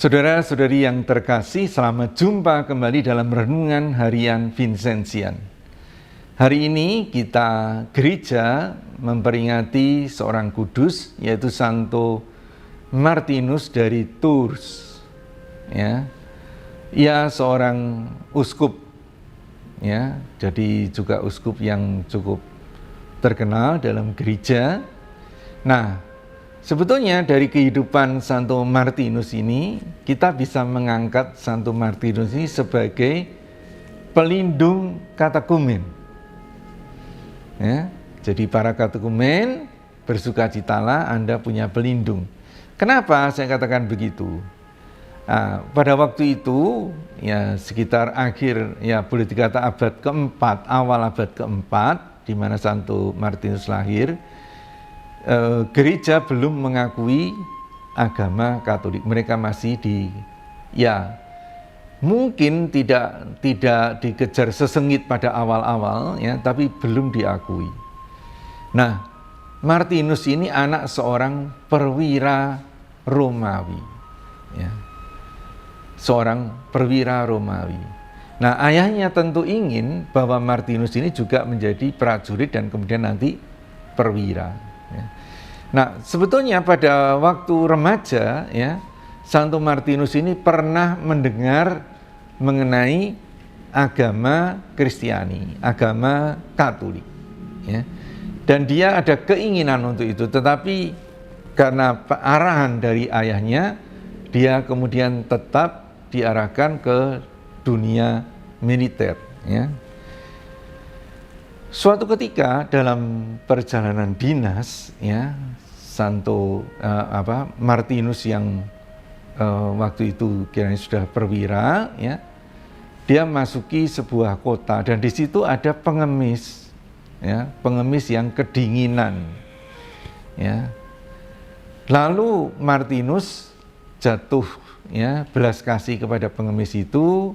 Saudara-saudari yang terkasih, selamat jumpa kembali dalam Renungan Harian Vincentian. Hari ini kita gereja memperingati seorang kudus, yaitu Santo Martinus dari Tours. Ia seorang uskup, jadi juga uskup yang cukup terkenal dalam gereja. Nah, sebetulnya dari kehidupan Santo Martinus ini, kita bisa mengangkat Santo Martinus ini sebagai pelindung katekumen. Jadi para katekumen, bersukacitalah Anda punya pelindung. Kenapa saya katakan begitu? Pada waktu itu, sekitar akhir, boleh dikata abad keempat, awal abad keempat, di mana Santo Martinus lahir, gereja belum mengakui agama Katolik. Mereka masih mungkin tidak dikejar sesengit pada awal-awal, tapi belum diakui. Nah, Martinus ini anak seorang perwira Romawi, seorang perwira Romawi. Nah, ayahnya tentu ingin bahwa Martinus ini juga menjadi prajurit dan kemudian nanti perwira. Nah, sebetulnya pada waktu remaja, Santo Martinus ini pernah mendengar mengenai agama Kristiani, agama Katolik, dan dia ada keinginan untuk itu. Tetapi karena arahan dari ayahnya, dia kemudian tetap diarahkan ke dunia militer. Suatu ketika dalam perjalanan dinas, Santo Martinus yang waktu itu kiranya sudah perwira, dia masuki sebuah kota dan di situ ada pengemis, pengemis yang kedinginan, Lalu Martinus jatuh, belas kasih kepada pengemis itu.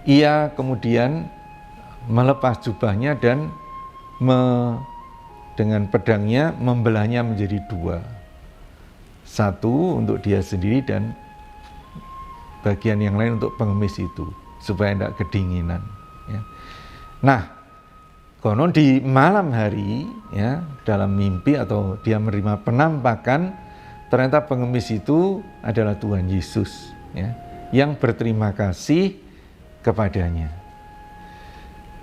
Ia kemudian melepas jubahnya dan dengan pedangnya membelahnya menjadi dua. Satu untuk dia sendiri dan bagian yang lain untuk pengemis itu, supaya tidak kedinginan. Nah, konon di malam hari, dalam mimpi atau dia menerima penampakan, ternyata pengemis itu adalah Tuhan Yesus, yang berterima kasih kepadanya.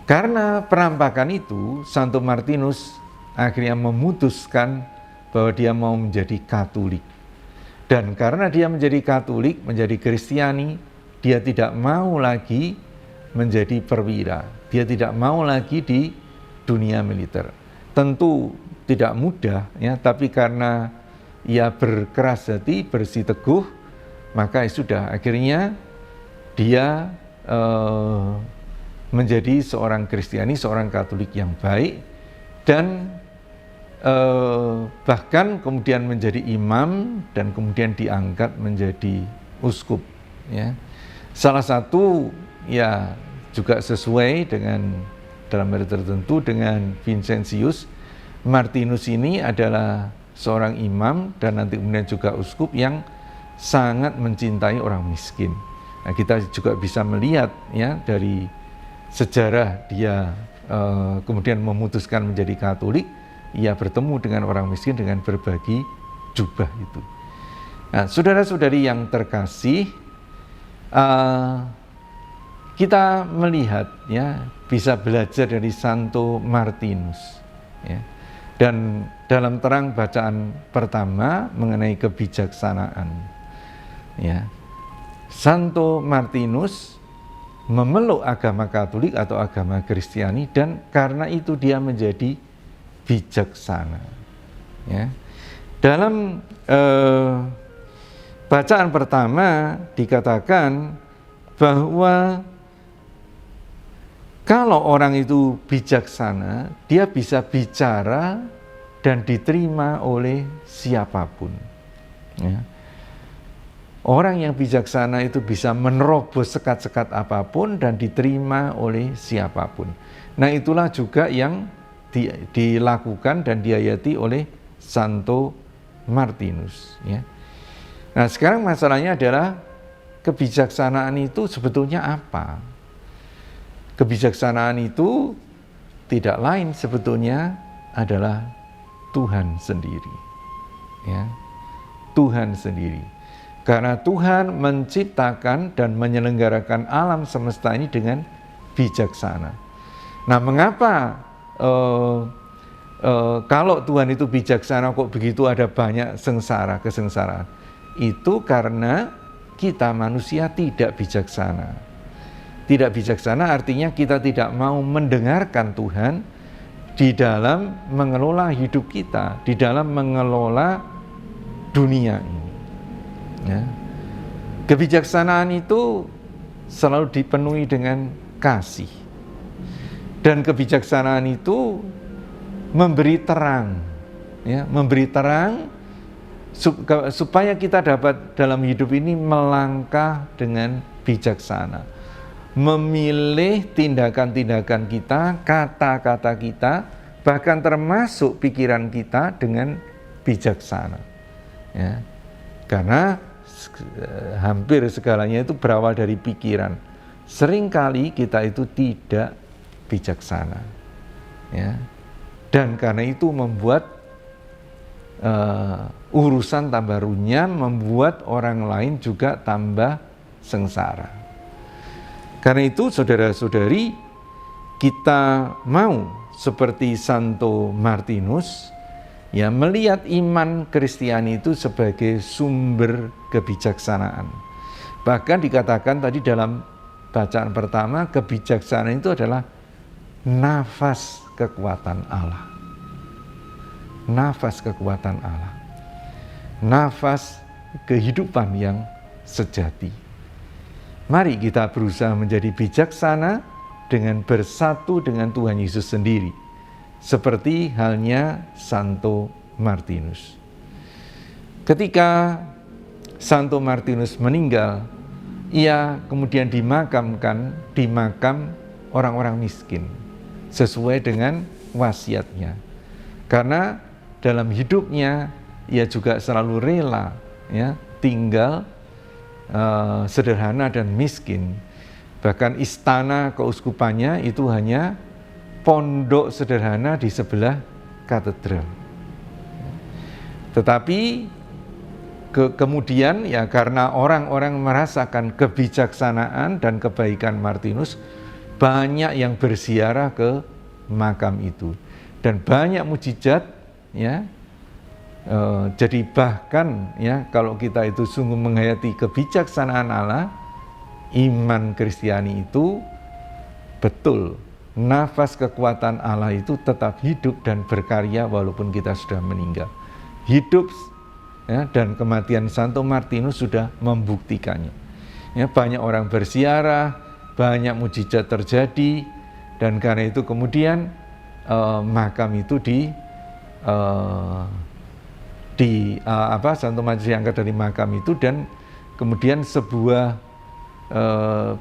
Karena penampakan itu, Santo Martinus akhirnya memutuskan bahwa dia mau menjadi Katolik. Dan karena dia menjadi Katolik, menjadi Kristiani, dia tidak mau lagi menjadi perwira. Dia tidak mau lagi di dunia militer. Tentu tidak mudah, tapi karena ia berkeras hati, bersiteguh, maka sudah akhirnya dia menjadi seorang Kristiani, seorang Katolik yang baik, dan bahkan kemudian menjadi imam dan kemudian diangkat menjadi uskup. Salah satu juga sesuai dengan dalam hal tertentu dengan Vincentius, Martinus ini adalah seorang imam dan nanti kemudian juga uskup yang sangat mencintai orang miskin. Nah, kita juga bisa melihat dari sejarah dia kemudian memutuskan menjadi Katolik, ia bertemu dengan orang miskin dengan berbagi jubah itu. Nah, saudara-saudari yang terkasih, kita melihat bisa belajar dari Santo Martinus. Dan dalam terang bacaan pertama mengenai kebijaksanaan, Santo Martinus memeluk agama Katolik atau agama Kristiani dan karena itu dia menjadi bijaksana. Dalam bacaan pertama dikatakan bahwa kalau orang itu bijaksana, dia bisa bicara dan diterima oleh siapapun. Orang yang bijaksana itu bisa menerobos sekat-sekat apapun dan diterima oleh siapapun. Nah, itulah juga yang dilakukan dan diayati oleh Santo Martinus. Nah, sekarang masalahnya adalah kebijaksanaan itu sebetulnya apa? Kebijaksanaan itu tidak lain sebetulnya adalah Tuhan sendiri. Ya, Tuhan sendiri. Karena Tuhan menciptakan dan menyelenggarakan alam semesta ini dengan bijaksana. Nah, mengapa kalau Tuhan itu bijaksana kok begitu ada banyak kesengsaraan? Itu karena kita manusia tidak bijaksana. Tidak bijaksana artinya kita tidak mau mendengarkan Tuhan di dalam mengelola hidup kita, di dalam mengelola dunia ini. Ya. Kebijaksanaan itu selalu dipenuhi dengan kasih. Dan kebijaksanaan itu memberi terang, ya, memberi terang supaya kita dapat dalam hidup ini melangkah dengan bijaksana, memilih tindakan-tindakan kita, kata-kata kita, bahkan termasuk pikiran kita dengan bijaksana. Ya. Karena hampir segalanya itu berawal dari pikiran. Seringkali kita itu tidak bijaksana. Ya. Dan karena itu membuat urusan tambah runyam, membuat orang lain juga tambah sengsara. Karena itu saudara-saudari, kita mau seperti Santo Martinus, ya, melihat iman Kristiani itu sebagai sumber kebijaksanaan. Bahkan dikatakan tadi dalam bacaan pertama, kebijaksanaan itu adalah nafas kekuatan Allah. Nafas kekuatan Allah. Nafas kehidupan yang sejati. Mari kita berusaha menjadi bijaksana dengan bersatu dengan Tuhan Yesus sendiri. Seperti halnya Santo Martinus. Ketika Santo Martinus meninggal, ia kemudian dimakamkan di makam orang-orang miskin, sesuai dengan wasiatnya. Karena dalam hidupnya ia juga selalu rela, ya, tinggal sederhana dan miskin. Bahkan istana keuskupannya itu hanya pondok sederhana di sebelah katedral. Tetapi kemudian ya karena orang-orang merasakan kebijaksanaan dan kebaikan Martinus, banyak yang berziarah ke makam itu dan banyak mukjizat, ya. Jadi bahkan ya kalau kita itu sungguh menghayati kebijaksanaan Allah, iman Kristiani itu betul. Nafas kekuatan Allah itu tetap hidup dan berkarya walaupun kita sudah meninggal. Hidup, ya, dan kematian Santo Martinus sudah membuktikannya. Ya, banyak orang berziarah, banyak mukjizat terjadi, dan karena itu kemudian makam itu Santo Martinus diangkat dari makam itu, dan kemudian sebuah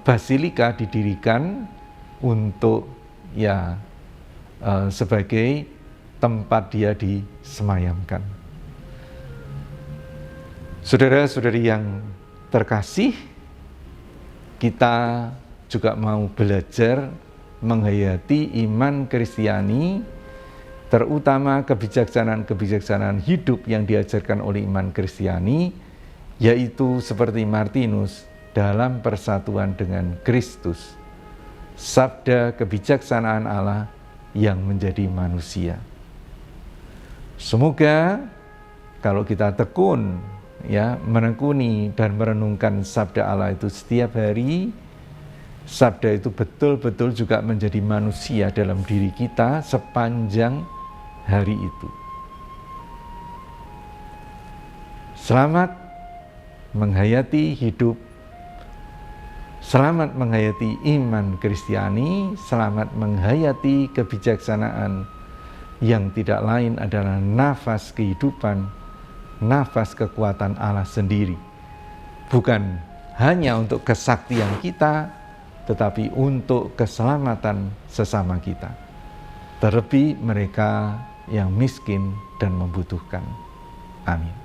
basilika didirikan untuk sebagai tempat dia disemayamkan. Saudara-saudari yang terkasih, kita juga mau belajar menghayati iman Kristiani, terutama kebijaksanaan hidup yang diajarkan oleh iman Kristiani, yaitu seperti Martinus dalam persatuan dengan Kristus. Sabda kebijaksanaan Allah yang menjadi manusia. Semoga kalau kita tekun, ya, menekuni dan merenungkan sabda Allah itu setiap hari, sabda itu betul-betul juga menjadi manusia dalam diri kita sepanjang hari itu. Selamat menghayati hidup, selamat menghayati iman Kristiani, selamat menghayati kebijaksanaan yang tidak lain adalah nafas kehidupan, nafas kekuatan Allah sendiri. Bukan hanya untuk kesaktian kita, tetapi untuk keselamatan sesama kita. Terlebih mereka yang miskin dan membutuhkan. Amin.